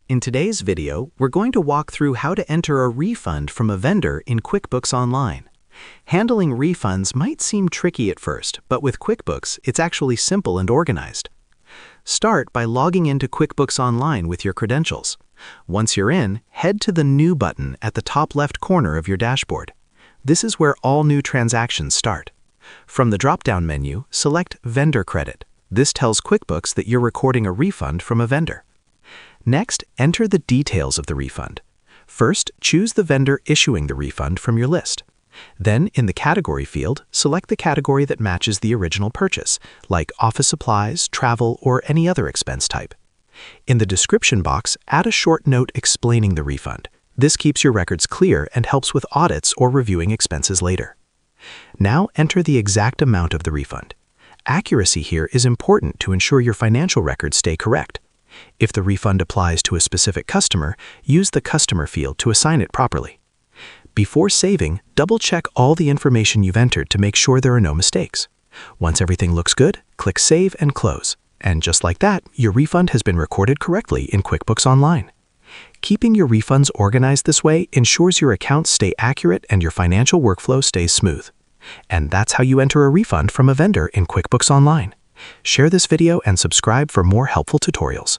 In today's video, we're going to walk through how to enter a refund from a vendor in QuickBooks Online. Handling refunds might seem tricky at first, but with QuickBooks, it's actually simple and organized. Start by logging into QuickBooks Online with your credentials. Once you're in, head to the New button at the top left corner of your dashboard. This is where all new transactions start. From the drop-down menu, select Vendor Credit. This tells QuickBooks that you're recording a refund from a vendor. Next, enter the details of the refund. First, choose the vendor issuing the refund from your list. Then, in the Category field, select the category that matches the original purchase, like office supplies, travel, or any other expense type. In the description box, add a short note explaining the refund. This keeps your records clear and helps with audits or reviewing expenses later. Now, enter the exact amount of the refund. Accuracy here is important to ensure your financial records stay correct. If the refund applies to a specific customer, use the Customer field to assign it properly. Before saving, double-check all the information you've entered to make sure there are no mistakes. Once everything looks good, click Save and Close. And just like that, your refund has been recorded correctly in QuickBooks Online. Keeping your refunds organized this way ensures your accounts stay accurate and your financial workflow stays smooth. And that's how you enter a refund from a vendor in QuickBooks Online. Share this video and subscribe for more helpful tutorials.